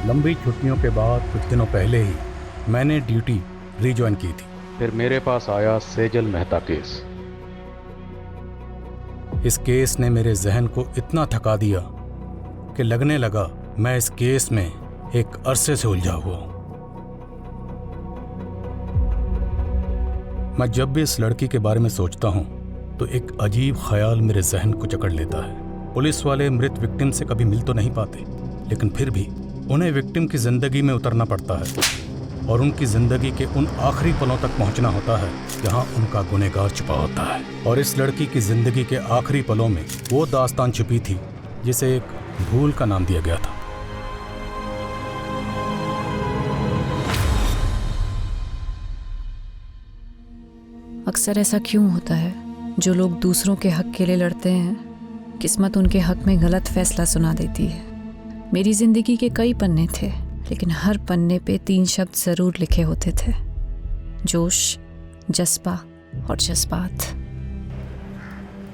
लंबी छुट्टियों के बाद कुछ दिनों पहले ही मैंने ड्यूटी रिज्वाइन की थी। फिर मेरे पास आया सेजल मेहता केस। इस केस ने मेरे जहन को इतना थका दिया कि लगने लगा मैं इस केस में एक अरसे से उलझा हुआ हूं। मैं जब भी इस लड़की के बारे में सोचता हूं तो एक अजीब ख्याल मेरे जहन को जकड़ लेता है। पुलिस वाले मृत विक्टिम से कभी मिल तो नहीं पाते, लेकिन फिर भी उन्हें विक्टिम की जिंदगी में उतरना पड़ता है और उनकी जिंदगी के उन आखिरी पलों तक पहुंचना होता है जहां उनका गुनहगार छुपा होता है। और इस लड़की की जिंदगी के आखिरी पलों में वो दास्तान छुपी थी जिसे एक भूल का नाम दिया गया था। अक्सर ऐसा क्यों होता है, जो लोग दूसरों के हक के लिए लड़ते हैं, किस्मत उनके हक में गलत फैसला सुना देती है। मेरी जिंदगी के कई पन्ने थे, लेकिन हर पन्ने पे 3 शब्द जरूर लिखे होते थे: जोश, जज्बा और जज्बात।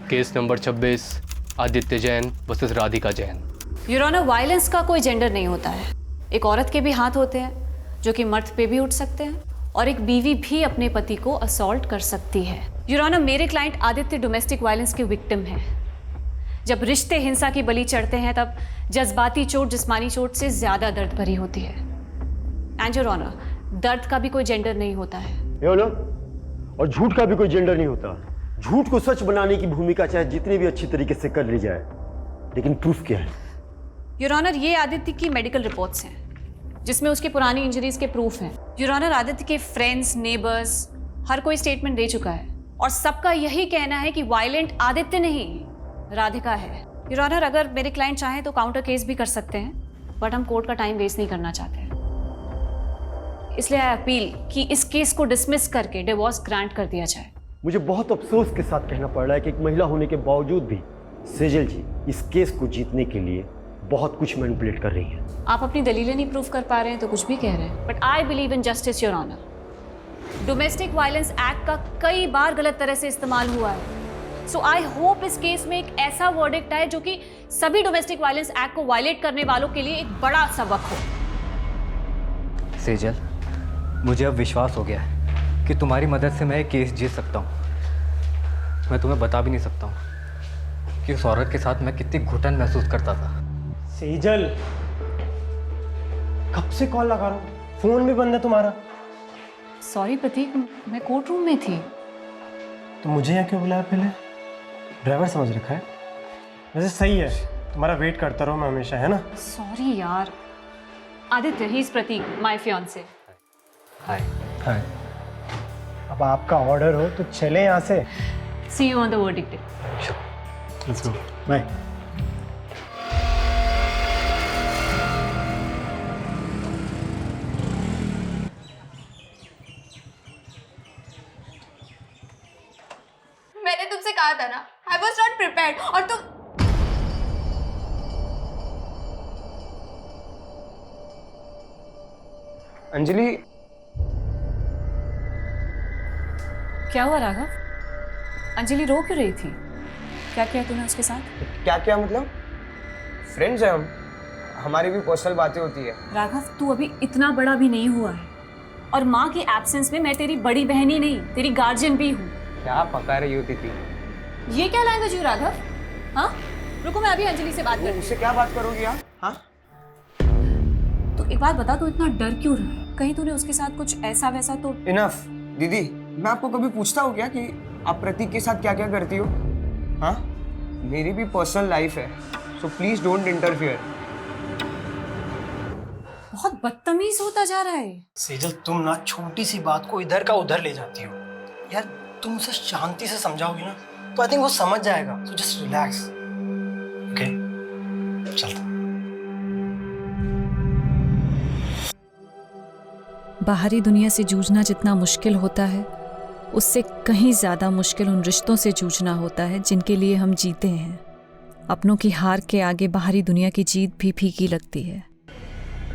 Case number 26, Aditya Jain versus Radhika Jain. Your honour, violence का कोई जेंडर नहीं होता है। एक औरत के भी हाथ होते हैं जो कि मर्द पे भी उठ सकते हैं, और एक बीवी भी अपने पति को असॉल्ट कर सकती है। योर ऑनर, मेरे क्लाइंट आदित्य डोमेस्टिक वायलेंस के विक्टिम हैं। जब रिश्ते हिंसा की बलि चढ़ते हैं तब जज्बाती चोट जिस्मानी चोट से ज्यादा दर्द भरी होती है। एंड योर ऑनर, दर्द का भी कोई जेंडर नहीं होता है। और झूठ का भी कोई जेंडर नहीं होता। झूठ को सच बनाने की भूमिका चाहे जितनी भी अच्छी तरीके से कर ली जाए, लेकिन प्रूफ क्या है? योर ऑनर, ये आदित्य की मेडिकल रिपोर्ट्स हैं जिसमें उसकी पुरानी इंजरीज के प्रूफ हैं। योर ऑनर, आदित्य के फ्रेंड्स, नेबर्स हर कोई स्टेटमेंट दे चुका है और सबका यही कहना है कि वायलेंट आदित्य नहीं, राधिका है। योर ऑनर, अगर मेरे क्लाइंट चाहें तो काउंटर केस भी कर सकते हैं, बट हम कोर्ट का टाइम वेस्ट नहीं करना चाहते, इसलिए आई अपील कि इस केस को डिसमिस करके डिवोर्स ग्रांट कर दिया जाए। मुझे बहुत अफसोस के साथ कहना पड़ रहा है कि एक महिला होने के बावजूद भी सेजल जी इस केस को जीतने के लिए बहुत कुछ मैनिपुलेट कर रही हैं। आप अपनी दलीलें नहीं प्रूव कर पा रहे हैं तो कुछ भी कह रहे हैं, but I believe in justice your honour. Domestic violence act का कई बार गलत तरह से इस्तेमाल हुआ है, सो आई होप इस केस में एक ऐसा वर्डिक्ट आए जो कि सभी डोमेस्टिक वायलेंस एक्ट को वायलेट करने वालों के लिए एक बड़ा सबक हो। सेजल, मुझे अब विश्वास हो गया है कि तुम्हारी मदद से मैं ये केस जीत सकता हूँ। मैं तुम्हें बता भी नहीं सकता हूँ कि उस औरत के साथ मैं कितनी घुटन महसूस करता था। सेजल, कब से कॉल लगा रहा हूँ, फोन भी बंद है तुम्हारा। सॉरी प्रतीक, मैं कोर्ट रूम में थी। तो मुझे यहाँ क्यों बुलाया? पहले ड्राइवर समझ रखा है। वैसे सही है, तुम्हारा वेट करता रहो मैं हमेशा, है ना? सॉरी यार। Aditya, he is Prateek, my fiance. Hi. Hi. अब आपका ऑर्डर हो तो चले यहाँ से। See you on the verdict day. Let's go, bye. मैंने तुमसे कहा था ना, I was not prepared, और तुम अंजलि। क्या हुआ राघव? अंजलि रो क्यों रही थी? क्या किया तूने उसके साथ? क्या क्या मतलब? फ्रेंड्स हैं हम, हमारी भी पर्सनल बातें होती है। राघव, तू अभी इतना बड़ा भी नहीं हुआ है, और माँ के एब्सेंस में मैं तेरी बड़ी बहन ही नहीं, तेरी गार्जियन भी हूँ। क्या पका रही होती थी? ये क्या लैंग्वेज हुई राघव? हाँ, रुको, मैं अभी अंजलि से बात करती हूँ। उससे क्या बात करोगी आप? हाँ, तो एक बात बता, तू इतना डर क्यों रहा है? कहीं तूने उसके साथ कुछ ऐसा वैसा तो? इनफ। दीदी, मैं आपको कभी पूछता हूँ क्या कि आप प्रतीक के साथ क्या क्या करती हो? हाँ, मेरी भी पर्सनल लाइफ है, सो प्लीज डोंट इंटरफियर। बहुत बदतमीज होता जा रहा है। सेजल, तुम ना छोटी सी बात को इधर का उधर ले जाती हो यार। तुम उसे शांति से समझाओगी ना तो आई थिंक वो समझ जाएगा। So just relax, okay? चलता। बाहरी दुनिया से जूझना जितना मुश्किल होता है, उससे कहीं ज़्यादा मुश्किल उन रिश्तों से जूझना होता है जिनके लिए हम जीते हैं। अपनों की हार के आगे बाहरी दुनिया की जीत भी फीकी लगती है।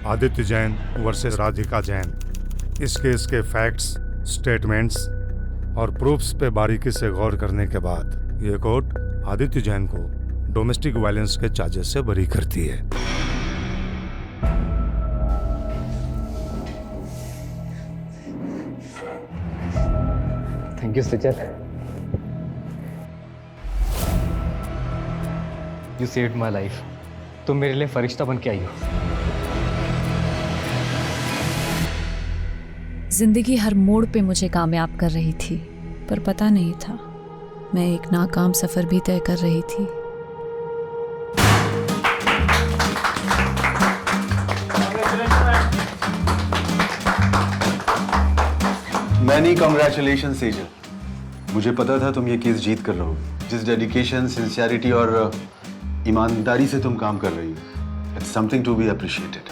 आदित्य जैन वर्सेस राधिका जैन। इस केस के फैक्ट्स, स्टेटमेंट्स और प्रूफ्स पे बारीकी से गौर करने के बाद ये कोर्ट आदित्य जैन को डोमेस्टिक वायलेंस के चार्जेस से बरी करती है। Thank you Sejal. You saved my life. तुम मेरे लिए फरिश्ता बन के आई हो। जिंदगी हर मोड़ पे मुझे कामयाब कर रही थी, पर पता नहीं था मैं एक नाकाम सफ़र भी तय कर रही थी। Many congratulation Sejal. मुझे पता था तुम ये केस जीत कर रहो। जिस डेडिकेशन, सिंसियरिटी और ईमानदारी से तुम काम कर रही हो, it's something to be appreciated.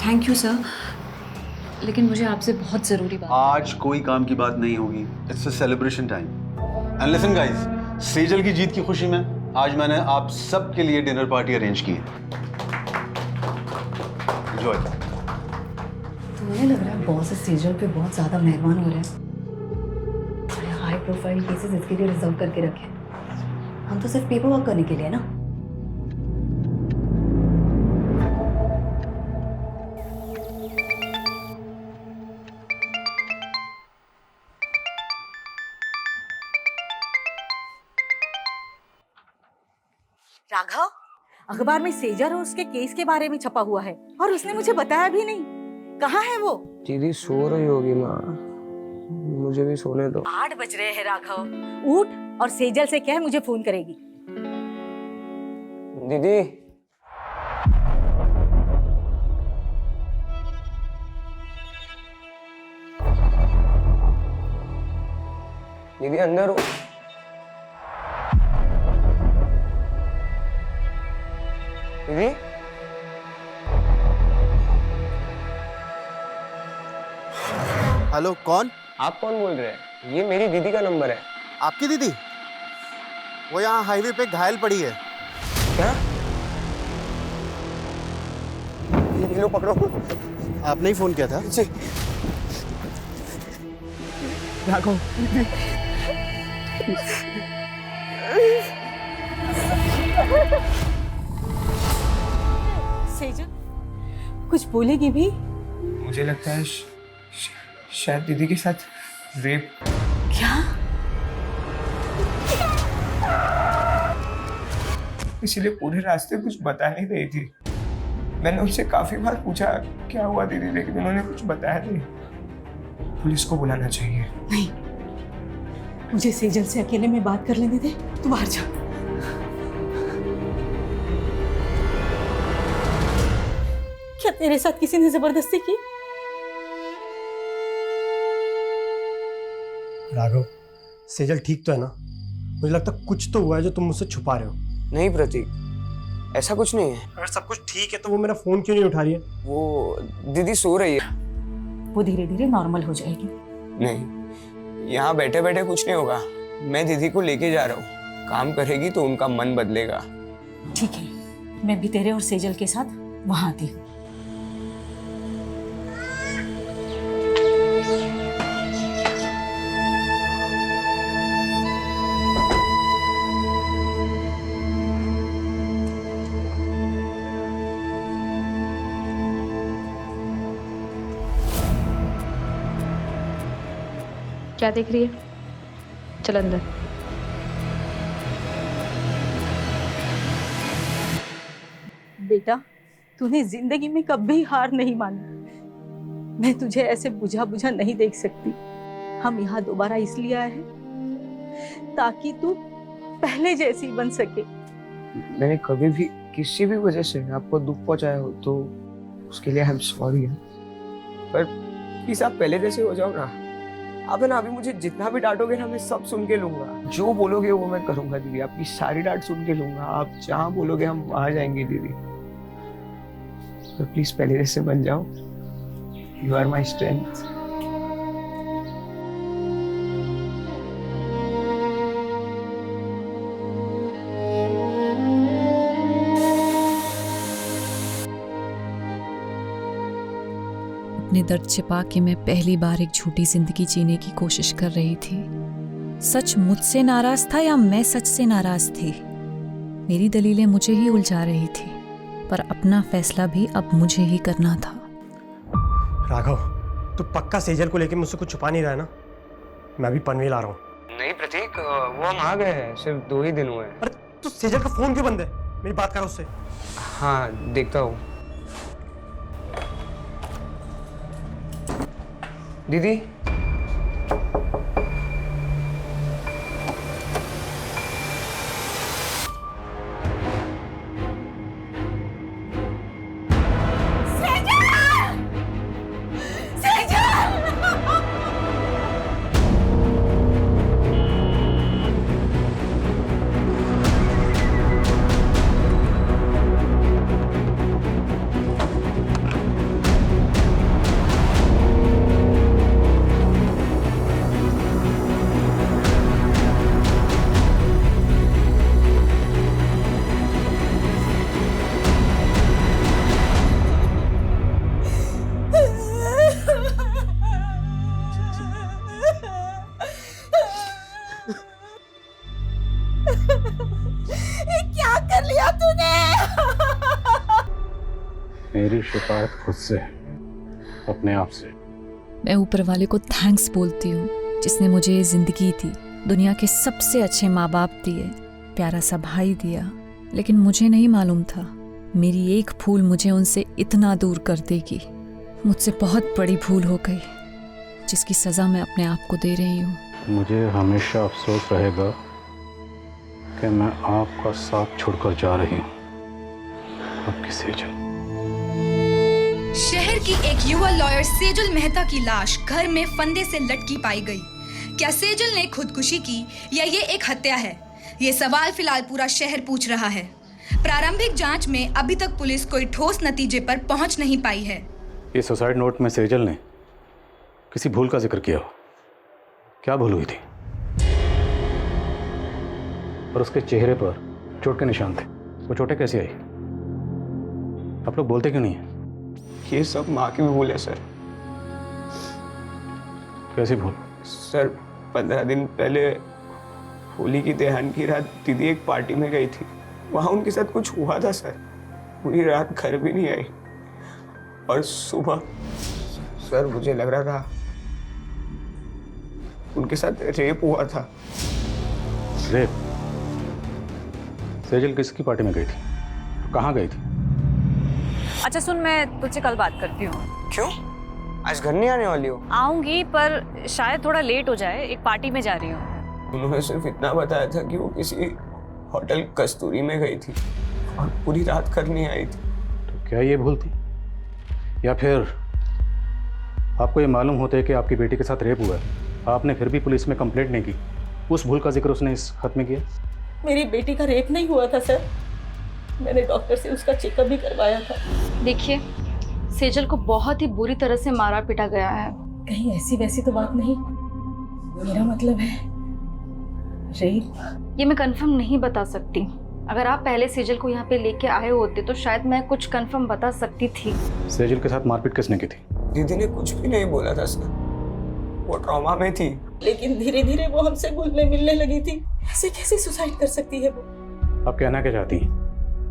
Thank you sir, लेकिन मुझे आपसे बहुत ज़रूरी बात। आज कोई काम की बात नहीं होगी। It's a celebration time. And listen guys, Sejal की जीत की खुशी में आज मैंने आप सब के लिए डिनर पार्टी अरेंज की है। एंजॉय। तो मुझे लग रहा है बॉस सेजल पे बहुत ज़्यादा मेहरबान हो रहे हैं। थोड़े हाई प्रोफाइल केसेस इसके लिए रिजर्व करके रखे। हम तो सिर्फ पेपर वर्क करने के लिए ना। राघव, अखबार में सेजल और उसके केस के बारे में छपा हुआ है और उसने मुझे बताया भी नहीं। कहाँ है वो? दीदी सो रही होगी माँ, मुझे भी सोने दो। 8 बज रहे हैं राघव, उठ और सेजल से कह मुझे फोन करेगी। दीदी दीदी अंदर हो। दीदी हेलो, कौन? आप कौन बोल रहे हैं? ये मेरी दीदी का नंबर है। आपकी दीदी? वो यहाँ हाईवे पे घायल पड़ी है। क्या? ये लो पकड़ो। आपने ही फोन किया था? जी। राघव सेजल कुछ बोलेगी भी? मुझे लगता है शायद दीदी के साथ रेप। क्या? इसलिए पूरे रास्ते कुछ बता नहीं रही थी। मैंने उनसे काफी बार पूछा क्या हुआ दीदी, लेकिन उन्होंने कुछ बताया नहीं। पुलिस को बुलाना चाहिए। नहीं, मुझे सेजल से अकेले में बात कर लेने दे। तू बाहर जा। क्या तेरे साथ किसी ने जबरदस्ती की? राघव, सेजल ठीक तो है ना? मुझे लगता है कुछ तो हुआ है जो तुम मुझसे छुपा रहे हो। नहीं प्रतीक, ऐसा कुछ नहीं है। अगर सब कुछ ठीक है तो वो मेरा फोन क्यों नहीं उठा रही है? वो दीदी सो रही है। वो धीरे धीरे नॉर्मल हो जाएगी। नहीं, यहाँ बैठे बैठे कुछ नहीं होगा। मैं दीदी को लेके जा रहा हूँ। काम करेगी तो उनका मन बदलेगा। ठीक है, मैं भी तेरे और सेजल के साथ वहां आती हूँ। क्या देख रही है? चल अंदर। बेटा, तूने जिंदगी में कभी हार नहीं मानी। मैं तुझे ऐसे बुझा बुझा नहीं देख सकती। हम यहाँ दोबारा इसलिए आए हैं ताकि तू पहले जैसी बन सके। मैंने कभी भी किसी भी वजह से आपको दुख पहुंचाया हो तो उसके लिए आई एम सॉरी। पर प्लीज आप पहले जैसे हो जाओ ना। आप है ना, अभी मुझे जितना भी डांटोगे ना, मैं सब सुन के लूंगा। जो बोलोगे वो मैं करूंगा दीदी। आपकी सारी डांट सुन के लूंगा। आप जहाँ बोलोगे हम वहां जाएंगे दीदी। तो प्लीज पहले जैसे बन जाओ। You are my strength. अपने दर्द छिपा के मैं पहली बार एक झूठी जिंदगी जीने की कोशिश कर रही थी। सच मुझसे नाराज था या मैं सच से नाराज थी? मेरी दलीलें मुझे ही उलझा रही थी, पर अपना फैसला भी अब मुझे ही करना था। राघव, तू पक्का सेजल को लेके मुझसे कुछ छुपा नहीं रहा है ना? मैं भी पनवेल आ रहा हूँ। नहीं प्रतीक, वो हम आ गए हैं, सिर्फ 2 ही दिन हुए हैं। अरे तो सेजल का फोन क्यों बंद है? मेरी बात करो उससे। हाँ देखता हूँ। दीदी, क्या कर लिया तूने? मेरी शिकायत खुद से, अपने आप से। मैं ऊपर वाले को थैंक्स बोलती हूँ जिसने मुझे ये जिंदगी दी, दुनिया के सबसे अच्छे माँ बाप दिए, प्यारा सा भाई दिया। लेकिन मुझे नहीं मालूम था मेरी एक भूल मुझे उनसे इतना दूर कर देगी। मुझसे बहुत बड़ी भूल हो गई जिसकी सज़ा मैं अपने आप को दे रही हूँ। मुझे हमेशा अफसोस रहेगा कि मैं आपका साथ छोड़कर जा रही हूँ। आपकी सेजल। शहर की एक युवा लॉयर सेजल मेहता की लाश घर में फंदे से लटकी पाई गई। क्या सेजल ने खुदकुशी की या ये एक हत्या है? ये सवाल फिलहाल पूरा शहर पूछ रहा है। प्रारंभिक जांच में अभी तक पुलिस कोई ठोस नतीजे पर पहुंच नहीं पाई है। ये सुसाइड नोट में सेजल ने किसी भूल का जिक्र किया हो। क्या भूल हुई थी? और उसके चेहरे पर चोट के निशान थे। वो चोटें कैसी आई? आप लोग बोलते क्यों नहीं है? ये सब माँ की भी भूल है सर। कैसी भूल? सर 15 दिन पहले होली की दहन की रात दीदी एक पार्टी में गई थी। वहाँ उनके साथ कुछ हुआ था सर। पूरी रात घर भी नहीं आई और सुबह सर मुझे लग रहा था उनके साथ रेप हुआ था। रेप? सेजल किसकी पार्टी में गई थी? कहाँ गई थी? अच्छा सुन, मैं तुझसे कल बात करती हूँ। क्यों? आज घर नहीं आने वाली हो? आऊंगी पर शायद थोड़ा लेट हो जाए, एक पार्टी में जा रही हूँ। उन्होंने सिर्फ इतना बताया था कि वो किसी होटल कस्तूरी में गई थी और पूरी रात घर नहीं आई थी। तो क्या ये भूल थी? या फिर आपको ये मालूम होता है कि आपकी बेटी के साथ रेप हुआ है, आपने फिर भी पुलिस में कंप्लेंट नहीं की? उस भूल का जिक्र उसने इस खत में किया। मेरी बेटी का रेप नहीं हुआ था सर। मैंने डॉक्टर से उसका चेकअप भी करवाया था। देखिए, सेजल को बहुत ही बुरी तरह से मारा पीटा गया है। कहीं ऐसी वैसी तो बात नहीं? मेरा मतलब है रेप। ये मैं कंफर्म नहीं बता सकती। अगर आप पहले सेजल को यहाँ पे लेके आए होते तो शायद मैं कुछ कंफर्म बता सकती थी। सेजल के साथ मारपीट किसने की थी? दीदी ने कुछ भी नहीं बोला था सर। वो ट्रॉमा में थी। लेकिन धीरे धीरे वो हमसे घुलने मिलने लगी थी। ऐसे कैसे सुसाइड कर सकती है वो? आप कहना क्या चाहती हैं?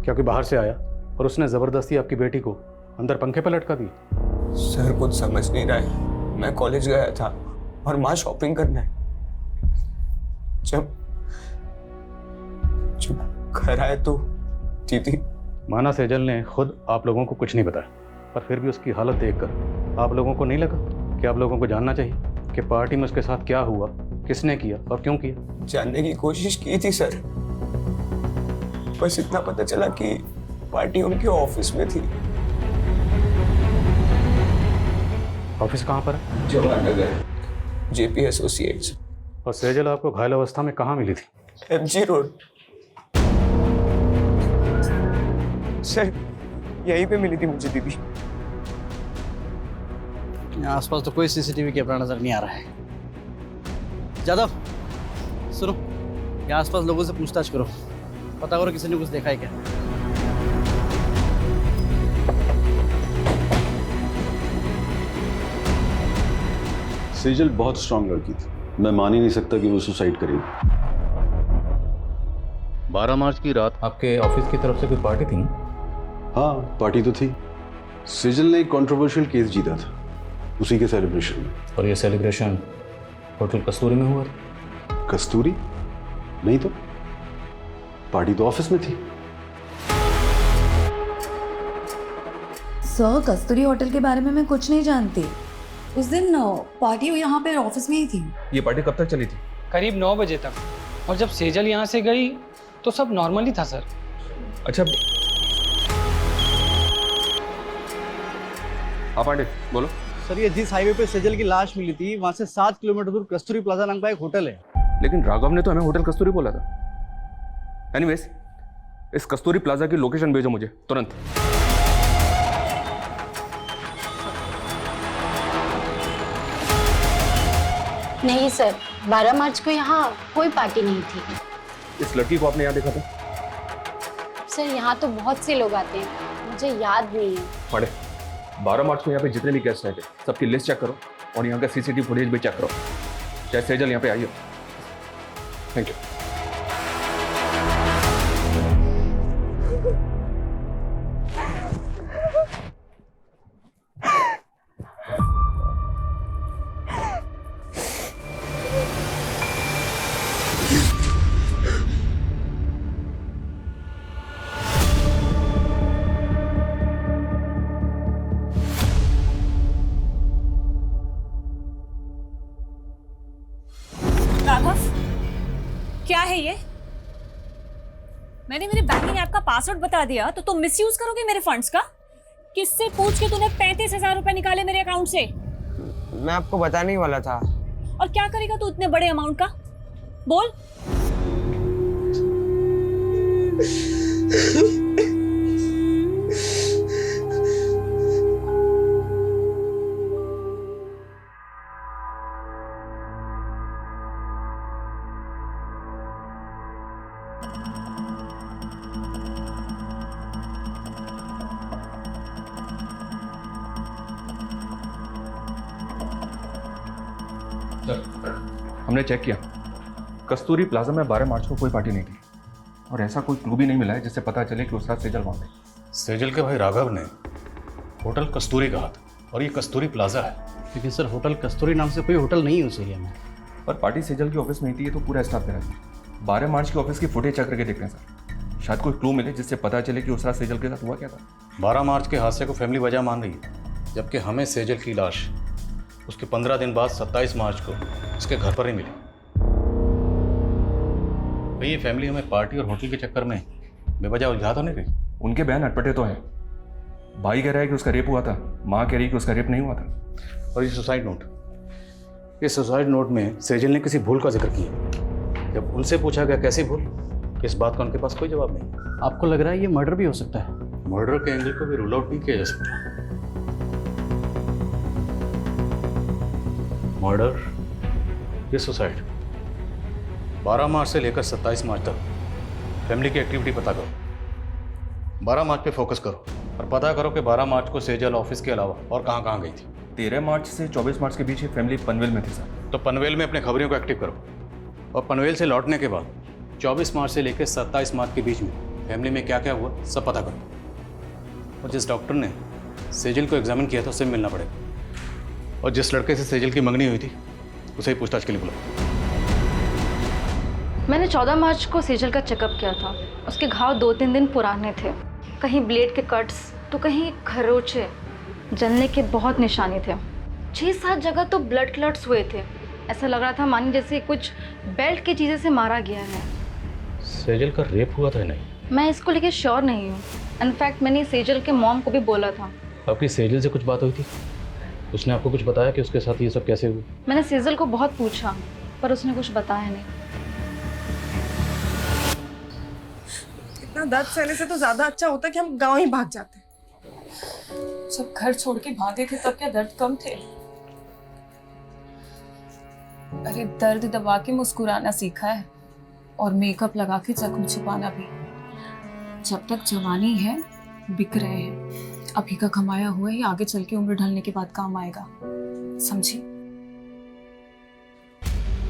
क्या कोई बाहर से आया और उसने जबरदस्ती आपकी बेटी को अंदर पंखे पर लटका दी? सर कुछ समझ नहीं रहा है। मैं कॉलेज गया था और माँ शॉपिंग करना है। जब घर आए तो दीदी। माना सेजल ने खुद आप लोगों को कुछ नहीं बताया, पर फिर भी उसकी हालत देखकर आप लोगों को नहीं लगा कि आप लोगों को जानना चाहिए कि पार्टी में उसके साथ क्या हुआ, किसने किया और क्यों किया? जानने की कोशिश की थी सर, बस इतना पता चला कि पार्टी उनके ऑफिस में थी। ऑफिस कहाँ पर है? Jawahar Nagar, JP associates. और सेजल आपको घायल अवस्था में कहाँ मिली थी? MG road. सर यहीं पे मिली थी मुझे दीदी। आसपास तो कोई सीसीटीवी कैमरा नजर नहीं आ रहा है। जादव सुनो, यहाँ आसपास लोगों से पूछताछ करो, पता करो किसी ने कुछ देखा है क्या। सेजल बहुत स्ट्रांग लड़की थी। मैं मान ही नहीं सकता कि वो सुसाइड करेगी। 12 मार्च की रात आपके ऑफिस की तरफ से कोई पार्टी थी? हाँ, पार्टी तो थी। सेजल ने एक कंट्रोवर्शियल केस जीता था, उसी के सेलिब्रेशन में। और ये सेलिब्रेशन होटल कस्तूरी में हुआ था? कस्तूरी? नहीं तो पार्टी तो ऑफिस में थी। सर, कस्तूरी होटल के बारे में मैं कुछ नहीं जानती। उस दिन पार्टी यहाँ पे ऑफिस में ही थी। ये पार्टी कब तक चली थी? करीब 9 बजे तक। और जब सेजल यहाँ से गई तो सब नॉर्मली था सर। अच्छा, हाँ पांडे बोलो। सर, ये जिस हाईवे पे सेजल की लाश मिली थी वहाँ से 7 किलोमीटर दूर कस्तूरी प्लाजा नाम का एक होटल है। लेकिन राघव ने तो हमें होटल कस्तूरी बोला था। एनीवेज, इस कस्तूरी प्लाजा की लोकेशन भेजो मुझे तुरंत। नहीं सर, 12 मार्च को यहाँ कोई पार्टी नहीं थी। इस लड़की को आपने यहाँ देखा था? सर, यहाँ तो बहुत से लोग आते हैं, मुझे याद नहीं है। पांडे, 12 मार्च को यहाँ पे जितने भी गेस्ट आए थे सबकी लिस्ट चेक करो और यहाँ का सीसीटीवी फुटेज भी चेक करो। चाहे सेजल यहाँ पे आई हो। Thank you. राघव, क्या है ये? मैंने मेरे बैंकिंग ऐप का पासवर्ड बता दिया तो तुम मिसयूज करोगे मेरे फंड्स का? किससे पूछ के तूने 35,000 रुपए निकाले मेरे अकाउंट से? मैं आपको बताने ही वाला था। और क्या करेगा तू इतने बड़े अमाउंट का? बोल। हमने चेक किया, कस्तूरी प्लाजा में 12 मार्च को कोई पार्टी नहीं थी और ऐसा कोई क्लू भी नहीं मिला है जिससे पता चले कि उस रात सेजल वहाँ थी। सेजल के भाई राघव ने होटल कस्तूरी कहा था और ये कस्तूरी प्लाजा है। लेकिन सर, होटल कस्तूरी नाम से कोई होटल नहीं है उस एरिया में। पर पार्टी सेजल की ऑफिस में ही थी, ये तो पूरा स्टाफ करा था। 12 मार्च की ऑफिस की फुटेज चेक करके देख रहे हैं सर, शायद कोई क्लू मिले जिससे पता चले कि उस रात सेजल के साथ हुआ क्या था। 12 मार्च के हादसे को फैमिली वजह मान रही है, जबकि हमें सेजल की लाश उसके 15 दिन बाद 27 मार्च को उसके घर पर ही मिली। भाई ये फैमिली हमें पार्टी और होटल के चक्कर में बेवजह उलझा तो नहीं रही। उनके बयान अटपटे तो हैं। भाई कह रहा है कि उसका रेप हुआ था, माँ कह रही है कि उसका रेप नहीं हुआ था। और ये सुसाइड नोट, इस सुसाइड नोट में सेजल ने किसी भूल का जिक्र किया। जब उनसे पूछा गया कैसी भूल, इस बात का उनके पास कोई जवाब नहीं। आपको लग रहा है ये मर्डर भी हो सकता है? मर्डर के एंगल को भी रूल आउट नहीं किया जा सकता। मर्डर या सुसाइड, 12 मार्च से लेकर 27 मार्च तक फैमिली की एक्टिविटी पता करो। 12 मार्च पे फोकस करो और पता करो कि 12 मार्च को सेजल ऑफिस के अलावा और कहाँ कहाँ गई थी। 13 मार्च से 24 मार्च के बीच ये फैमिली पनवेल में थी सर। तो पनवेल में अपने खबरियों को एक्टिव करो और पनवेल से लौटने के बाद 24 मार्च से लेकर 27 मार्च के बीच में फैमिली में क्या क्या हुआ सब पता करो। और जिस डॉक्टर ने सेजल को एग्जामिन किया था उससे मिलना पड़ेगा, और जिस लड़के से सेजल की मंगनी हुई थी उसे ही पूछताछ के लिए बुलाओ। मैंने 14 मार्च को सेजल का चेकअप किया था। उसके घाव 2-3 दिन पुराने थे, कहीं ब्लेड के कट्स तो कहीं खरोचे, जलने के बहुत निशाने थे। 6-7 जगह तो ब्लड क्लॉट्स हुए थे। ऐसा लग रहा था मानी जैसे कुछ बेल्ट की चीज़ें से मारा गया है। सेजल का रेप हुआ था नहीं? मैं इसको लेके श्योर नहीं हूँ। इनफैक्ट मैंने सेजल के मॉम को भी बोला था। आपकी सेजल से कुछ बात हुई थी? उसने आपको कुछ बताया कि उसके साथ ये सब कैसे हुआ? मैंने सेजल को बहुत पूछा पर उसने कुछ बताया नहीं। इतना दर्द सहने से तो ज्यादा अच्छा होता कि हम गांव ही भाग जाते। जब घर छोड़ के भागे थे तब क्या दर्द कम थे? अरे दर्द दबा के मुस्कुराना सीखा है और मेकअप लगा के जख्म छुपाना भी। जब तक जवानी है बिक रहे हैं, अभी का कमाया हुआ ही आगे चल के उम्र ढलने के बाद काम आएगा, समझी?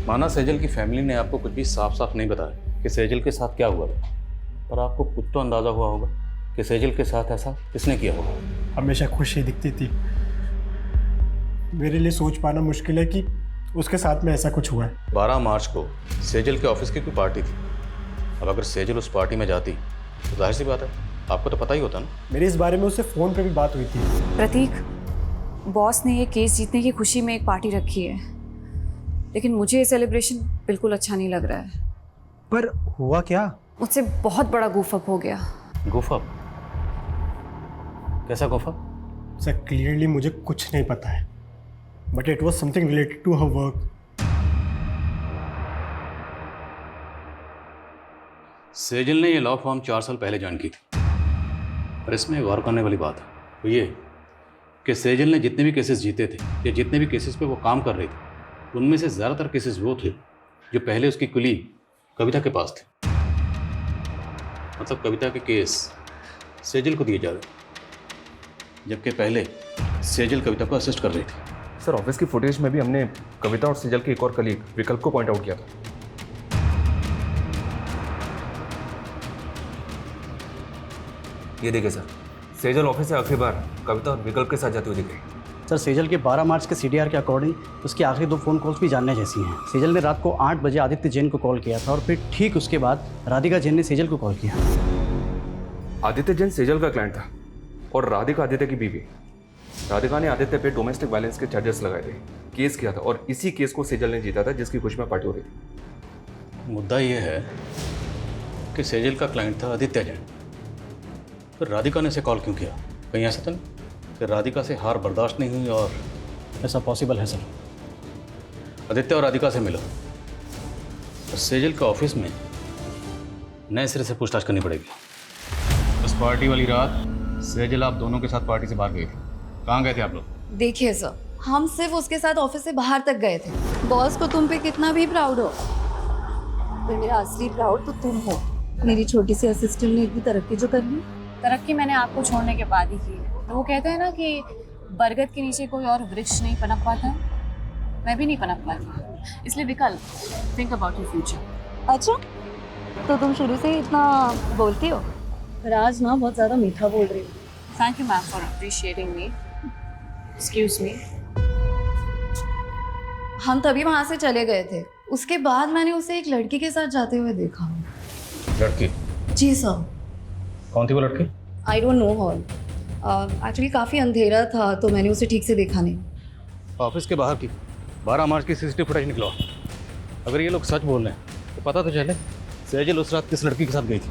माना सेजल की फैमिली ने आपको कुछ भी साफ साफ नहीं बताया कि सेजल के साथ क्या हुआ था, पर आपको कुछ तो अंदाजा हुआ होगा कि सेजल के साथ ऐसा किसने किया होगा। हमेशा खुशी दिखती थी। मेरे लिए सोच पाना मुश्किल है कि उसके साथ में ऐसा कुछ हुआ है। 12 मार्च को सेजल के ऑफिस की कोई पार्टी थी। अब अगर सेजल उस पार्टी में जाती तो जाहिर सी बात है आपको तो पता ही होता ना। मेरी इस बारे में उससे फ़ोन पे भी बात हुई थी। प्रतीक, बॉस ने ये केस जीतने की खुशी में एक पार्टी रखी है, लेकिन मुझे ये सेलिब्रेशन बिल्कुल अच्छा नहीं लग रहा है। पर हुआ क्या? मुझसे बहुत बड़ा गूफअप हो गया। गूफअप? कैसा गूफअप? सर क्लियरली मुझे कुछ नहीं पता है, but it was something related to her work. Sejal ने ये लॉ फॉर्म 4 साल पहले ज्वाइन की थी, पर इसमें गौर करने वाली बात है वो ये कि सेजल ने जितने भी केसेस जीते थे या जितने भी केसेस पे वो काम कर रही थी, उनमें से ज़्यादातर केसेस वो थे जो पहले उसकी कुलीग कविता के पास थे। मतलब कविता के केस सेजल को दिए जा रहे, जबकि पहले सेजल कविता को असिस्ट कर रही थी। सर ऑफिस की फुटेज में भी हमने कविता और सेजल के एक और कलीग विकल्प को पॉइंट आउट किया था। ये देखिए सर, सेजल ऑफिस से आखिरी बार कविता और विकल्प के साथ जाती हुई दिख रही। सर सेजल के 12 मार्च के CDR के अकॉर्डिंग उसकी आखिरी 2 फ़ोन कॉल्स भी जानने जैसी हैं। सेजल ने रात को 8 बजे आदित्य जैन को कॉल किया था और फिर ठीक उसके बाद राधिका जैन ने सेजल को कॉल किया। आदित्य जैन सेजल का क्लाइंट था और राधिका आदित्य की बीवी। राधिका ने आदित्य पे डोमेस्टिक वायलेंस के चार्जेस लगाए थे, केस किया था और इसी केस को सेजल ने जीता था जिसकी खुशी में पार्टी हो रही थी। मुद्दा ये है कि सेजल का क्लाइंट था आदित्य जैन, फिर राधिका ने इसे कॉल क्यों किया? कहीं ऐसा तो नहीं कि राधिका से हार बर्दाश्त नहीं हुई? और ऐसा पॉसिबल है सर। आदित्य और राधिका से मिलो और सेजल के ऑफिस में नए सिरे से पूछताछ करनी पड़ेगी। उस पार्टी वाली रात सेजल आप दोनों के साथ पार्टी से बाहर गए थे, कहाँ गए थे आप लोग? देखिए सर, हम सिर्फ उसके साथ ऑफिस से बाहर तक गए थे। बॉस को तुम पे कितना भी प्राउड हो, पर मेरा असली प्राउड तो तुम हो। मेरी छोटी सी असिस्टेंट ने इतनी तरक्की जो कर ली। तरक्की मैंने आपको छोड़ने के बाद ही की है। वो कहते हैं ना कि बरगद के नीचे कोई और वृक्ष नहीं पनप पाता, मैं भी नहीं पनप पाती। इसलिए विकल्प, थिंक अबाउट योर फ्यूचर। अच्छा, तो तुम शुरू से ही इतना बोलती हो? राज ना बहुत ज़्यादा मीठा बोल रही हो। Thank you ma'am for appreciating me. Excuse me. हम तभी वहाँ से चले गए थे। उसके बाद मैंने उसे एक लड़की के साथ जाते हुए देखा। लड़की? जी सर। कौन थी वो लड़की? I don't know her. Actually काफ़ी अंधेरा था तो मैंने उसे ठीक से देखा नहीं। ऑफिस के बाहर की 12 मार्च की CCTV फुटेज निकलवा। अगर ये लोग सच बोल रहे हैं तो पता तो चले सेजल उस रात किस लड़की के साथ गई थी।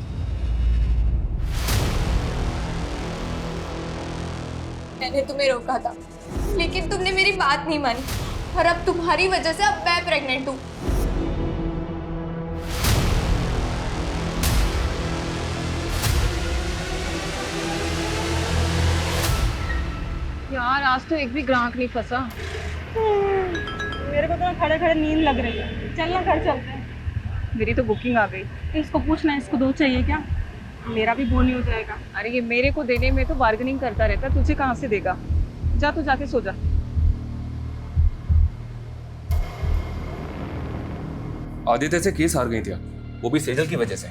मैंने तुम्हें रोका था, लेकिन तुमने मेरी बात नहीं मानी और अब तुम्हारी वजह से अब मैं प्रेग्नेंट हूँ। यार आज तो एक भी ग्राहक नहीं फंसा। मेरे को तो खड़े खड़े नींद लग रही है। चलना घर चलते हैं। मेरी तो बुकिंग आ गई। इसको पूछना इसको 2 चाहिए क्या? मेरा भी बोल नहीं हो जाएगा। अरे ये मेरे को देने में तो बार्गेनिंग करता रहता, तुझे कहाँ से देगा? जा तू जाके सो जा। आदित्य से केस हार गई थी, वो भी सेजल की वजह से।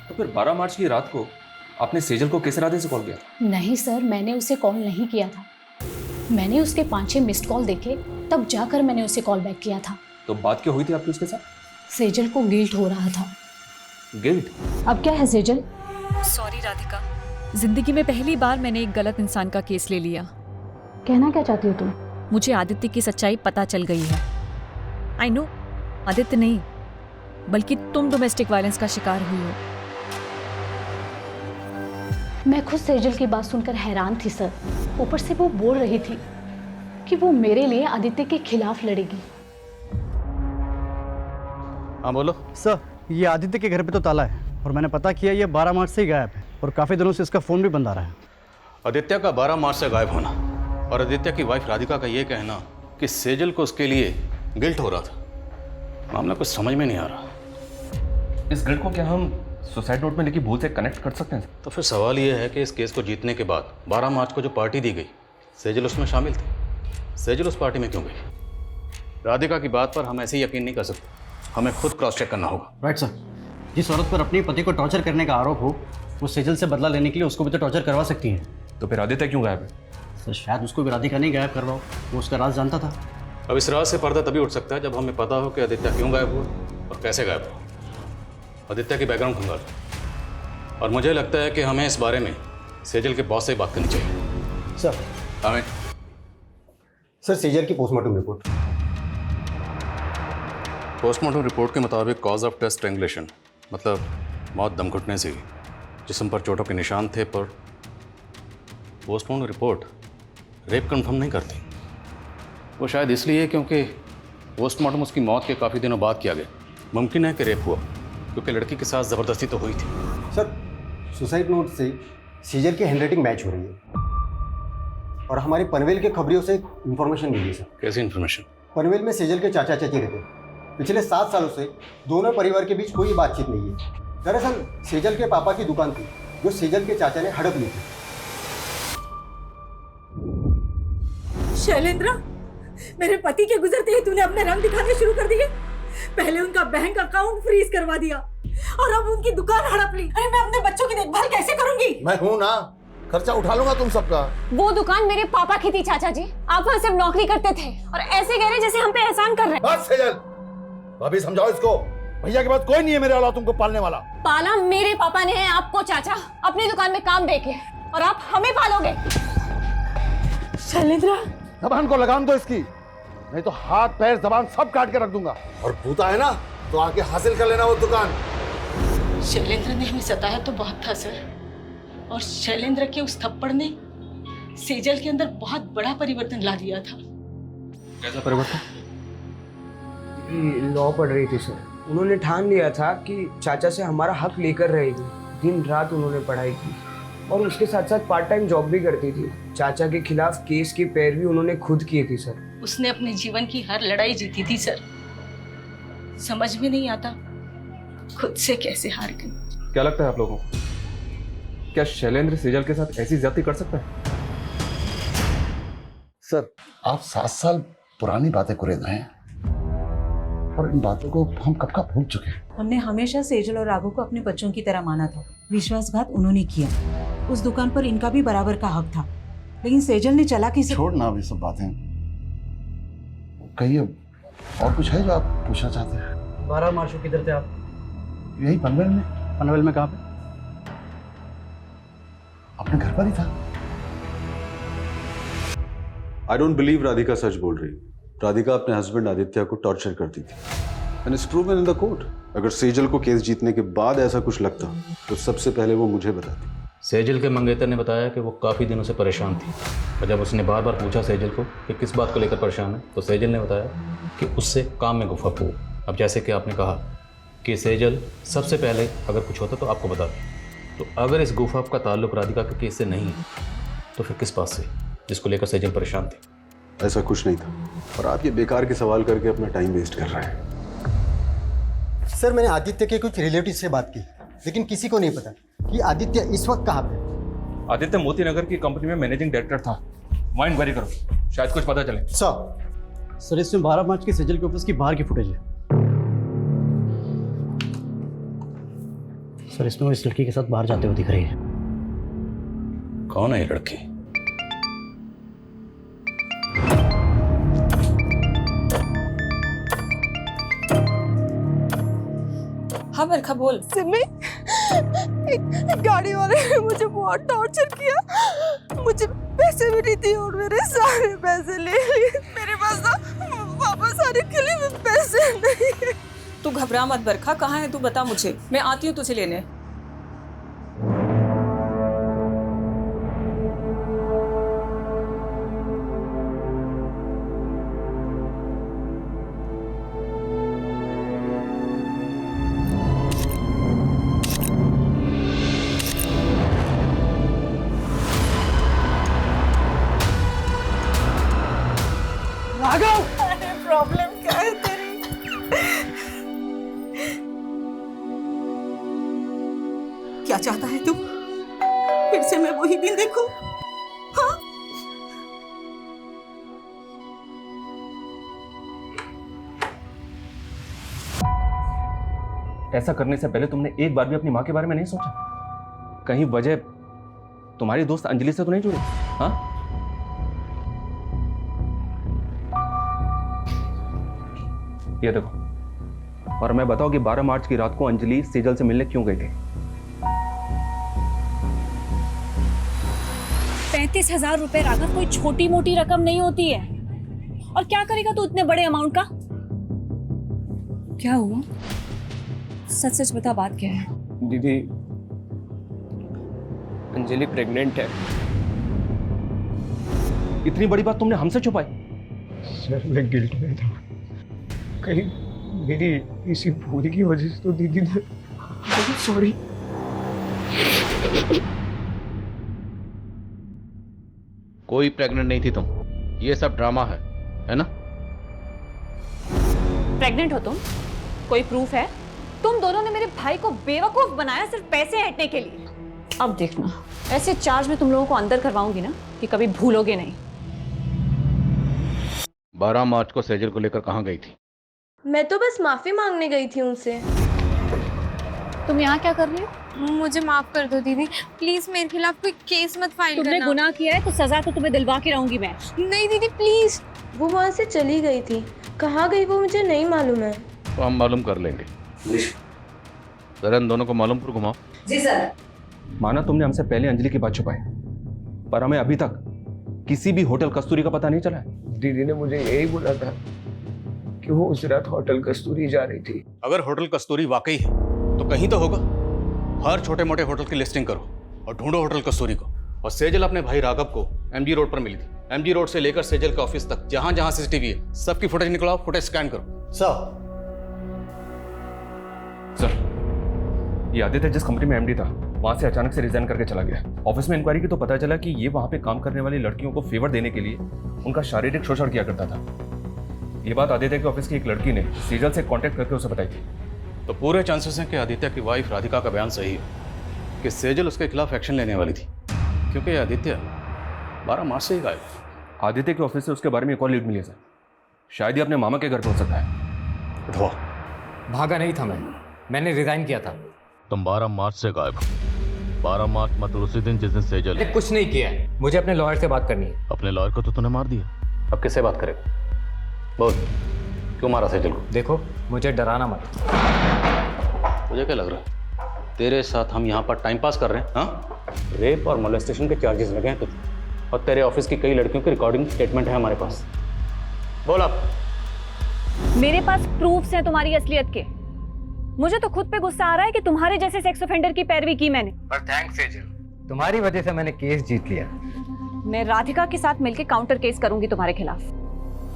तो फिर 12 मार्च की रात को आपने सेजल को किस इरादे से कॉल किया? नहीं सर, मैंने उसे कॉल नहीं किया था। मैंने उसके 5-6 मिस्ड कॉल देखे, तब जाकर मैंने उसे कॉल बैक किया था। तो बात क्या हुई थी आपकी उसके साथ? सेजल को गिल्ट हो रहा था। गिल्ट? अब क्या है सेजल? सॉरी राधिका, जिंदगी में पहली बार मैंने एक गलत इंसान का केस ले लिया। कहना क्या चाहती हो तुम? मुझे आदित्य की सच्चाई पता चल गई है। आई नो, आदित्य नहीं बल्कि तुम डोमेस्टिक वायलेंस का शिकार हुई हो। मैं खुद सेजल की बात सुनकर हैरान थी सर। ऊपर से वो बोल रही थी कि वो मेरे लिए आदित्य के खिलाफ लड़ेगी। हाँ बोलो। सर, ये आदित्य के घर पे तो ताला है और मैंने पता किया ये 12 मार्च से ही गायब है और काफ़ी दिनों से इसका फ़ोन भी बंद आ रहा है। आदित्य का 12 मार्च से गायब होना और आदित्य की वाइफ राधिका का ये कहना कि सेजल को उसके लिए गिल्ट हो रहा था, मामला कुछ समझ में नहीं आ रहा। इस गिल्ट को क्या हम सुसाइड नोट में लिखी भूल से कनेक्ट कर सकते हैं? तो फिर सवाल ये है कि इस केस को जीतने के बाद 12 मार्च को जो पार्टी दी गई, सेजल उसमें शामिल थी। सेजल उस पार्टी में क्यों गई? राधिका की बात पर हम ऐसे ही यकीन नहीं कर सकते, हमें खुद क्रॉस चेक करना होगा। Right sir. जिस औरत पर अपने पति को टॉर्चर करने का आरोप हो, वो सेजल से बदला लेने के लिए उसको भी तो टॉर्चर करवा सकती है। तो फिर आदित्य क्यों गायब है? सर शायद उसको भी राधिका नहीं गायब करवाओ, वो उसका राज जानता था। अब इस राज से पर्दा तभी उठ सकता है जब हमें पता हो कि आदित्य क्यों गायब हुआ और कैसे गायब हुआ। आदित्य की बैकग्राउंड खंगाल, और मुझे लगता है कि हमें इस बारे में सेजल के बॉस से बात करनी चाहिए। सर हमें सर सेजल की पोस्टमार्टम रिपोर्ट। पोस्टमार्टम रिपोर्ट के मुताबिक कॉज ऑफ डेथ स्ट्रैंगुलेशन, मतलब मौत दम घुटने से हुई। जिस्म पर चोटों के निशान थे, पर पोस्टमार्टम रिपोर्ट रेप कंफर्म नहीं करती। वो शायद इसलिए क्योंकि पोस्टमार्टम उसकी मौत के काफ़ी दिनों बाद किया गया। मुमकिन है कि रेप हुआ, क्योंकि लड़की के साथ ज़बरदस्ती तो हुई थी। सर सुसाइड नोट से सीजर की हैंडराइटिंग मैच हो रही है, और हमारे पनवेल के खबरियों से इंफॉर्मेशन मिली है सर। कैसी इंफॉर्मेशन? पनवेल में सेजल के चाचा चाची रहते हैं। पिछले 7 सालों से दोनों परिवार के बीच कोई बातचीत नहीं है। दरअसल सेजल के पापा की दुकान थी जो सेजल के चाचा ने हड़प ली थी। शैलेंद्र, मेरे पति के गुजरते ही तूने अपने रंग दिखाने शुरू कर दिए। पहले उनका बैंक अकाउंट फ्रीज करवा दिया और अब उनकी दुकान हड़प ली। अरे मैं अपने बच्चों की देखभाल कैसे करूंगी? मैं हूं ना, खर्चा उठा लूंगा तुम सबका। वो दुकान मेरे पापा की थी चाचा जी। आप वहाँ सिर्फ नौकरी करते थे और ऐसे कह रहे जैसे हम पे एहसान कर रहे हैं। बस सेजल, भाभी समझाओ इसको। भैया के बाद कोई नहीं है मेरे अलावा तुमको पालने वाला। पाला मेरे पापा ने है आपको चाचा, अपनी दुकान में काम देके, और आप हमें पालोगे। शैलेंद्र, जबान को लगाम दो इसकी, नहीं तो हाथ पैर जबान सब काट के रख दूंगा। और भूता है ना तो आके हासिल कर लेना वो दुकान। शैलेंद्र ने हमें सताया तो बहुत था सर, और शैलेंद्र के उस थप्पड़ ने सेजल के अंदर बहुत बड़ा परिवर्तन ला दिया था। कैसा परिवर्तन? लॉ पढ़ रही थी सर। उन्होंने ठान लिया था कि चाचा से हमारा हक लेकर रहेगी। दिन रात उन्होंने पढ़ाई की और उसके साथ साथ पार्ट टाइम जॉब भी करती थी। चाचा के खिलाफ केस की पैरवी उन्होंने खुद की थी सर। उसने अपने जीवन की हर लड़ाई जीती थी सर। समझ में नहीं आता खुद से कैसे हार गई। क्या लगता है आप लोगों को, क्या शैलेंद्र सेजल के साथ ऐसी ज्यादती कर सकता है? सर आप 7 साल पुरानी बातें कुरेद रहे हैं और इन बातों को हम कब का भूल चुके हैं। हमने हमेशा सेजल और राघव को अपने बच्चों की तरह माना था। विश्वासघात उन्होंने किया। उस दुकान पर इनका भी बराबर का हक था, लेकिन सेजल ने चालाकी से। छोड़ना अभी सब बातें, कहिए और कुछ है जो आप पूछना चाहते हैं? 12 मार्च को किधर थे आप? यही पनवेल में। पनवेल में कहाँ पे? अपने घर पर ही था। आई डोंट बिलीव राधिका सच बोल रही। राधिका अपने हस्बैंड आदित्य को टॉर्चर करती थी and it's proven in the court. अगर सेजल को केस जीतने के बाद ऐसा कुछ लगता तो सबसे पहले वो मुझे बताती। सेजल के मंगेतर ने बताया कि वो काफ़ी दिनों से परेशान थी, और जब उसने बार बार पूछा सेजल को कि किस बात को लेकर परेशान है, तो सेजल ने बताया कि उससे काम में गुफा हो। अब जैसे कि आपने कहा कि सेजल सबसे पहले अगर कुछ होता तो आपको बताती, तो अगर इस गुफा का ताल्लुक राधिका के केस से नहीं है तो फिर किस बात से, जिसको लेकर सेजल परेशान थी? ऐसा कुछ नहीं था, और आप ये बेकार के सवाल करके अपना टाइम वेस्ट कर रहे हैं। सर मैंने आदित्य के कुछ रिलेटिव से बात की, लेकिन किसी को नहीं पता कि आदित्य इस वक्त कहाँ पे। आदित्य मोती नगर की कंपनी में मैनेजिंग डायरेक्टर था। वहाँ इंक्वायरी करो, शायद कुछ पता चले। सर इसमें 12 मार्च के सेजल के ऑफिस की बाहर की फुटेज है। सर इसमें वो इस लड़की के साथ बाहर जाते हुए दिख रही है। कौन है ये लड़की? हाँ बरखा बोल। सिमी, एक गाड़ी वाले ने मुझे बहुत टॉर्चर किया। मुझे पैसे भी नहीं दिए और मेरे सारे पैसे ले लिए। मेरे पास तो वापस आने के लिए पैसे नहीं है। तू घबरा मत बरखा, कहाँ है तू बता मुझे, मैं आती हूँ तुझे लेने। प्रॉब्लम क्या है तेरी? क्या चाहता है तू? फिर से मैं वही दिन देखूं? हाँ? ऐसा करने से पहले तुमने एक बार भी अपनी माँ के बारे में नहीं सोचा? कहीं वजह तुम्हारी दोस्त अंजलि से तो नहीं जुड़ी? हाँ? ये देखो, और मैं बताओ कि 12 मार्च की रात को अंजलि सेजल से मिलने क्यों गई थी? 35,000 रुपए राघव कोई छोटी मोटी रकम नहीं होती है। और क्या करेगा तू इतने बड़े अमाउंट का? क्या हुआ? सच सच बता, बात क्या है? दीदी, अंजलि प्रेग्नेंट है। इतनी बड़ी बात तुमने हमसे छुपाई? सर, मैं गिल्ट में था। कहीं मेरी इसी भूल की वजह से तो दीदी ने। सॉरी। कोई प्रेग्नेंट नहीं थी तुम, ये सब ड्रामा है ना? प्रेग्नेंट हो तुम? कोई प्रूफ है? तुम दोनों ने मेरे भाई को बेवकूफ बनाया सिर्फ पैसे हटने के लिए। अब देखना, ऐसे चार्ज में तुम लोगों को अंदर करवाऊंगी ना कि कभी भूलोगे नहीं। 12 मार्च को सेजल को लेकर कहाँ गई थी? मैं तो बस माफी मांगने गई थी उनसे। तुम यहाँ क्या कर रही हो? मुझे माफ कर दो दीदी, प्लीज मेरे खिलाफ कोई केस मत फाइल करना। तुमने गुनाह किया है तो सजा तो तुम्हें दिलवा के रहूंगी मैं। नहीं दीदी प्लीज। वो वहाँ से चली गई थी, कहाँ गई वो मुझे नहीं मालूम है। तो हम मालूम कर लेंगे। जरा इन दोनों को मालूम पर घुमाओ। जी सर। माना तुमने हमसे पहले अंजलि की बात छुपाई, पर हमें अभी तक किसी भी होटल कस्तूरी का पता नहीं चला है। दीदी ने मुझे यही बोला था कि वो उस रात होटल कस्तूरी जा रही थी। अगर होटल कस्तूरी वाकई है तो कहीं तो होगा। हर छोटे मोटे होटल की लिस्टिंग करो और ढूंढो होटल कस्तूरी को। और सेजल अपने भाई राघव को एमजी रोड पर मिली थी। एमजी रोड से लेकर सेजल के ऑफिस तक जहां जहां सीसीटीवी है सबकी फुटेज निकलाओ, फुटेज स्कैन करो। सर, ये आदित्य जिस कंपनी में एमडी था वहां से अचानक से रिजाइन करके चला गया। ऑफिस में इंक्वायरी की तो पता चला कि ये वहां पे काम करने वाली लड़कियों को फेवर देने के लिए उनका शारीरिक शोषण किया करता था। ये बात आदित्य के ऑफिस की एक लड़की ने सेजल से कांटेक्ट करके उसे बताई थी। तो पूरे चांसेस हैं कि आदित्य की वाइफ राधिका का बयान सही है कि सेजल उसके खिलाफ एक्शन लेने वाली थी, क्योंकि आदित्य 12 मार्च से ही गायब। आदित्य के ऑफिस से उसके बारे में एक और लीड मिली है सर। शायद ही अपने मामा के घर पहुंच सकता है। उठवा। भागा नहीं था मैंने रिजाइन किया था। तुम 12 मार्च से गायब हो। 12 मार्च मतलब उसी दिन जिस दिन सेजल। मैंने कुछ नहीं किया है, मुझे अपने लॉयर से बात करनी है। अपने लॉयर को तो तूने मार दिया। अब किससे बात करेगा? बोल, क्यों मारा सेजल को? देखो, मुझे डराना मत। मुझे क्या लग रहा है तेरे साथ हम यहाँ पर टाइम पास कर रहे हैं? हाँ, रेप और मोलेस्टेशन के चार्जेस लगे हैं तुझे, और तेरे ऑफिस की कई लड़कियों की रिकॉर्डिंग स्टेटमेंट है हमारे पास। बोल अब। मेरे पास प्रूफ्स हैं तुम्हारी असलियत के। मुझे तो खुद पे गुस्सा आ रहा है कि तुम्हारे जैसे सेक्स ऑफेंडर की पैरवी की मैंने। पर थैंक्स सेजल, तुम्हारी वजह से मैंने केस जीत लिया। मैं राधिका के साथ मिलकर काउंटर केस करूंगी तुम्हारे खिलाफ।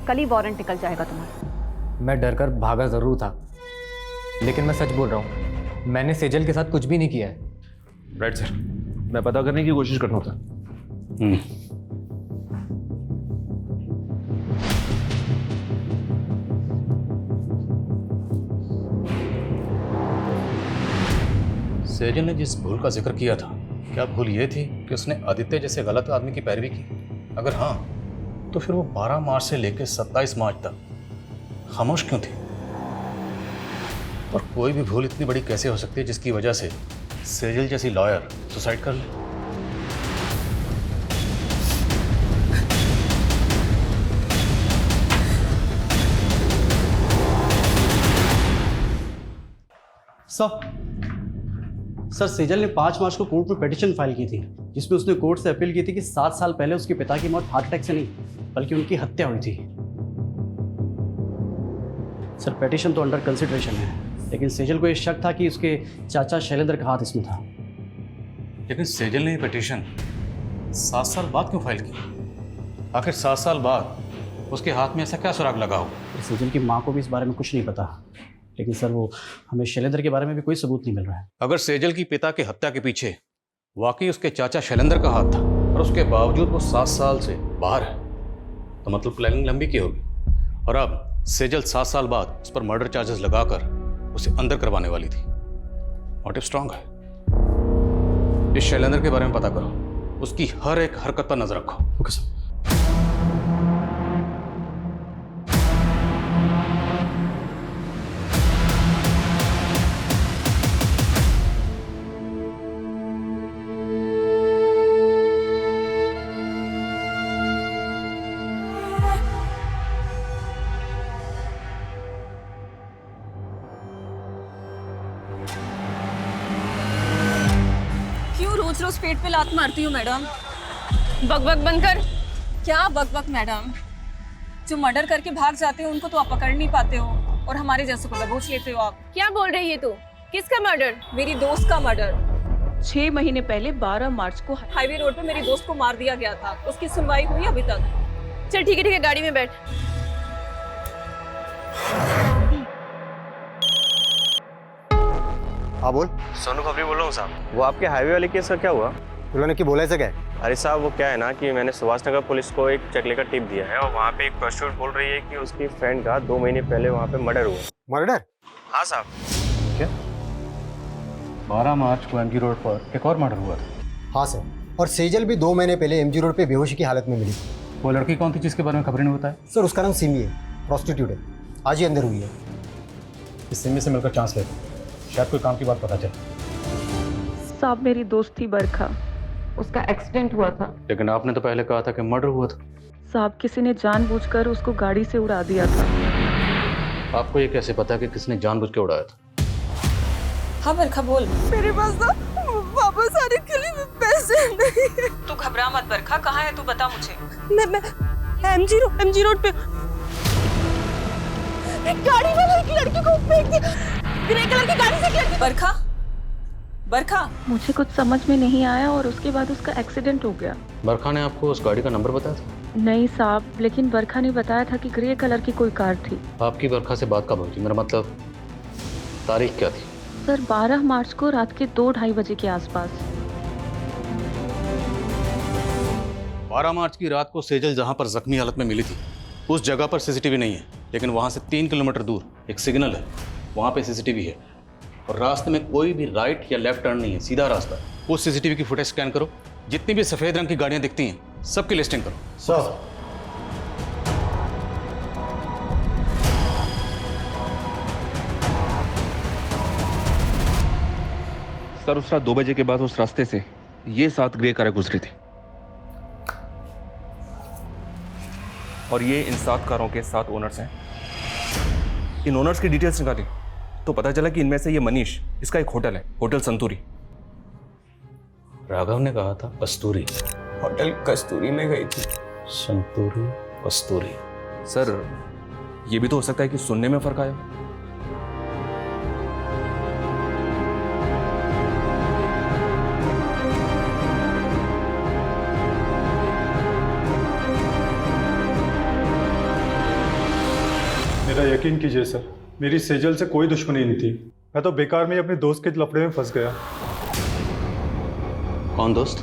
कल ही वारंट निकल जाएगा तुम्हारा। मैं डर कर भागा जरूर था, लेकिन मैं सच बोल रहा हूँ, मैंने सेजल के साथ कुछ भी नहीं किया है। राइट सर, मैं पता करने की कोशिश कर रहा था। सेजल ने जिस भूल का जिक्र किया था, क्या भूल ये थी कि उसने आदित्य जैसे गलत आदमी की पैरवी की? अगर हाँ, तो फिर वो 12 मार्च से लेकर 27 मार्च तक खामोश क्यों थी? और कोई भी भूल इतनी बड़ी कैसे हो सकती है जिसकी वजह से सेजल जैसी लॉयर सुसाइड कर ले? सर, सेजल ने 5 मार्च को कोर्ट में पिटीशन फाइल की थी, जिसमें उसने कोर्ट से अपील की थी कि 7 साल पहले उसके पिता की मौत हार्ट अटैक से नहीं बल्कि उनकी हत्या हुई थी। सर, पिटीशन तो अंडर कंसिडरेशन है, लेकिन सेजल को ये शक था कि उसके चाचा शैलेंद्र का हाथ इसमें था। लेकिन सेजल ने ये पिटीशन 7 साल बाद क्यों फाइल की? आखिर 7 साल बाद उसके हाथ में ऐसा क्या सुराग लगा हो? सेजल की माँ को भी इस बारे में कुछ नहीं पता, लेकिन सर वो हमें शैलेंद्र के बारे में भी कोई सबूत नहीं मिल रहा है। अगर सेजल की पिता की हत्या के पीछे वाकई उसके चाचा शैलेंद्र का हाथ था और उसके बावजूद वो 7 साल से बाहर है, तो मतलब प्लानिंग लंबी की होगी। और अब सेजल 7 साल बाद उस पर मर्डर चार्जेस लगाकर उसे अंदर करवाने वाली थी। मोटिव स्ट्रांग है। इस शैलेंद्र के बारे में पता करो, उसकी हर एक हरकत पर नजर रखो। Okay sir. रोज रोज पेट पे लात मारती हूँ मैडम। बकबक बंद कर। क्या बकबक मैडम? जो मर्डर करके भाग जाते हो उनको तो आप पकड़ नहीं पाते हो और हमारे जैसों को दबोच लेते हो आप। क्या बोल रही है तू? किसका मर्डर? मेरी दोस्त का मर्डर। 6 महीने पहले 12 मार्च को हाईवे रोड पे मेरी दोस्त को मार दिया गया था। उसकी सुनवाई हुई अभी तक? चल ठीक है गाड़ी में बैठ। हाँ बोल। सोनू खबरी बोल रहा हूँ साहब। वो आपके हाईवे वाले केस का क्या हुआ? उन्होंने क्या बोला ऐसा क्या? अरे साहब वो क्या है ना कि मैंने सुभाष नगर पुलिस को एक चकले का टिप दिया है और वहाँ पे एक प्रोस्टिट्यूट बोल रही है कि उसकी फ्रेंड का 2 महीने पहले वहाँ पे मर्डर हुआ। मर्डर? हाँ साहब। क्या 12 मार्च को एमजी रोड पर एक और मर्डर हुआ था? हाँ सर, और सेजल भी 2 महीने पहले एमजी रोड पे बेहोशी की हालत में मिली। वो लड़की कौन थी जिसके बारे में खबरें नहीं बताया? सर उसका नाम सिमी है, प्रोस्टिट्यूट है, आज ही अंदर हुई है। इस सिमी से मिलकर चांस लेते, शायद कोई काम की बात पता चले। साहब मेरी दोस्त थी बरखा, उसका एक्सीडेंट हुआ था। लेकिन आपने तो पहले कहा था कि मर्डर हुआ था। साहब किसी ने जानबूझकर उसको गाड़ी से उड़ा दिया था। आपको ये कैसे पता कि किसने जानबूझ के उड़ाया था? हाँ बरखा बोल। मेरे पास ना वापस आने के लिए पैसे नहीं है। तू घबरा मत बरखा, कहाँ है तू बता मुझे। मैं एमजी रोड पे गाड़ी वाला एक लड़की को फेंक दिया, ग्रे कलर की गाड़ी से एक लड़की। बरखा मुझे कुछ समझ में नहीं आया और उसके बाद उसका एक्सीडेंट हो गया। बरखा ने आपको उस गाड़ी का नंबर बताया था? नहीं साहब, लेकिन बरखा ने बताया था कि ग्रे कलर की कोई कार थी। आपकी बरखा से बात कब हुई थी? मेरा मतलब तारीख क्या थी? सर 12 मार्च को रात के 2-2:30 बजे के आसपास। 12 मार्च की रात को सेजल जहां पर जख्मी हालत में मिली थी उस जगह पर सीसीटीवी नहीं है, लेकिन वहां से 3 किलोमीटर दूर एक सिग्नल है, वहां पे सीसीटीवी है और रास्ते में कोई भी राइट या लेफ्ट टर्न नहीं है, सीधा रास्ता है। उस सीसीटीवी की फुटेज स्कैन करो, जितनी भी सफेद रंग की गाड़ियां दिखती हैं सबकी लिस्टिंग करो। सर उस रात 2 बजे के बाद उस रास्ते से ये 7 ग्रे कारें गुजरी थी और ये इन 7 कारों के 7 ओनर्स हैं। इन ओनर्स की डिटेल्स निकाली तो पता चला कि इनमें से ये मनीष, इसका एक होटल है, होटल संतूरी। राघव ने कहा था कस्तूरी। होटल कस्तूरी में गई थी। संतूरी कस्तूरी। सर ये भी तो हो सकता है कि सुनने में फर्क आया। मेरा यकीन कीजिए सर, मेरी सेजल से कोई दुश्मनी नहीं थी। मैं तो बेकार में ही अपने दोस्त के लफड़े में फंस गया। कौन दोस्त?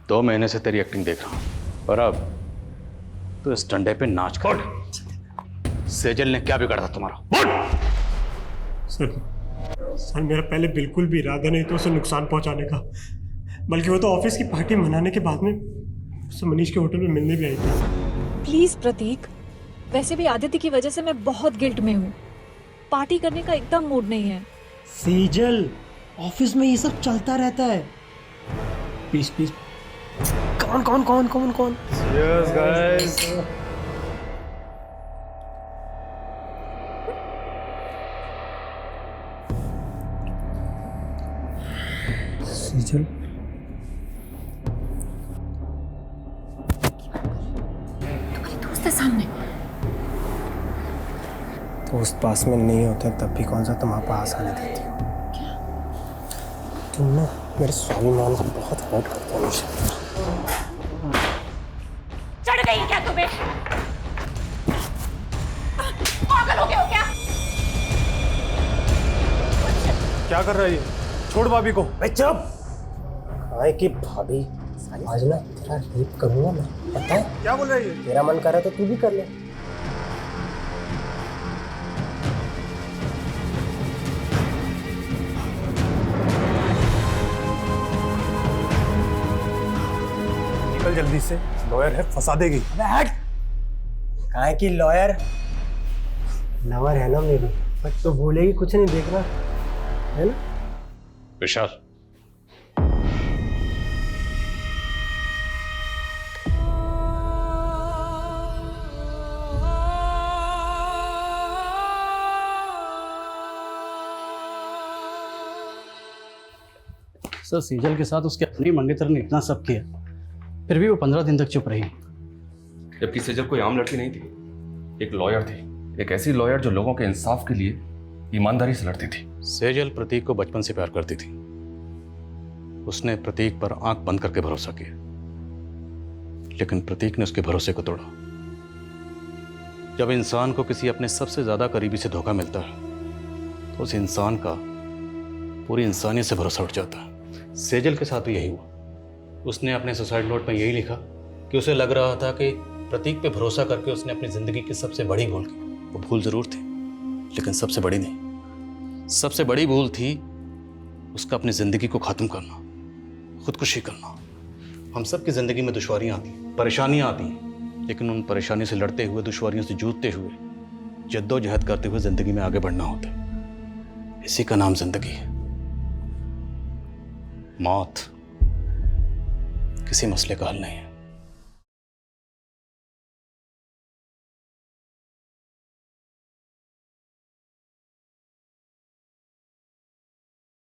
दो महीने से तेरी एक्टिंग देख रहा हूं और अब तो इस डंडे पे नाच कर। सेजल ने क्या बिगाड़ा था तुम्हारा? सर मेरा पहले बिल्कुल भी इरादा नहीं था उसे नुकसान पहुंचाने का, बल्कि वो तो ऑफिस की पार्टी मनाने के बाद में उससे मनीष के होटल में मिलने भी आई थी। प्लीज प्रतीक, वैसे भी आदित्य की वजह से मैं बहुत गिल्ट में हूँ। पार्टी करने का एकदम मूड नहीं है। सेजल, ऑफिस में ये सब चलता रहता है। Please please. कौन? Cheers guys. सेजल, दोस्त है सामने। दोस्त पास में नहीं होते तब भी कौन सा तुम्हारे पास आने देती हो? तुम ना मेरे स्वाभिमान को बहुत हर्ट करते हो मुझे। चढ़ गई क्या तुम्हें? पागल हो गए हो क्या? क्या कर रहा है ये? छोड़ भाभी को। चुप। काहे की भाभी? आज ना तेरा रेप करूंगा मैं, पता है? क्या बोल रही है? तेरा मन कर रहा है तो तू भी कर ले। निकल जल्दी से, लॉयर है, फंसा देगी। अबे हट। काहे की लॉयर? लवर है ना मेरी, बट तो भूलेगी कुछ नहीं, देखना है ना? विशाल, 12 मार्च को एमजी रोड पर एक और मर्डर हुआ था। 12 मार्च की रात को सेजल के चाचा ने हड़प कर लिया था। 12 मार्च की रात को सेजल ने खुदकुशी की या ये 7 ग्रे कारें गुजरी थी और इन 7 कारों के 7 ओनर्स हैं। इन ओनर्स की डिटेल्स निकाली तो पता चला कि इनमें से ये 7 ग्रे कलर की कार थी। सर सेजल के साथ उसके अपनी मंगेतर ने इतना सब किया, फिर भी वो 15 दिन तक चुप रही। जबकि सेजल कोई आम लड़की नहीं थी, एक लॉयर थी, एक ऐसी लॉयर जो लोगों के इंसाफ के लिए ईमानदारी से लड़ती थी। सेजल प्रतीक को बचपन से प्यार करती थी। उसने प्रतीक पर आंख बंद करके भरोसा किया, लेकिन प्रतीक ने उसके भरोसे को तोड़ा। जब इंसान को किसी अपने सबसे ज्यादा करीबी से धोखा मिलता है तो उस इंसान का पूरी इंसानियत से भरोसा उठ जाता है। सेजल के साथ भी यही हुआ। उसने अपने सुसाइड नोट में यही लिखा कि उसे लग रहा था कि प्रतीक पे भरोसा करके उसने अपनी जिंदगी की सबसे बड़ी भूल की। वो भूल जरूर थी, लेकिन सबसे बड़ी नहीं। सबसे बड़ी भूल थी उसका अपनी जिंदगी को खत्म करना, खुदकुशी करना। हम सब की जिंदगी में दुश्वारियां आती हैं, परेशानियां आती हैं, लेकिन उन परेशानियों से लड़ते हुए, दुश्वारियों से जूझते हुए, जद्दोजहद करते हुए जिंदगी में आगे बढ़ना होता है। इसी का नाम जिंदगी है। मौत किसी मसले का हल नहीं है।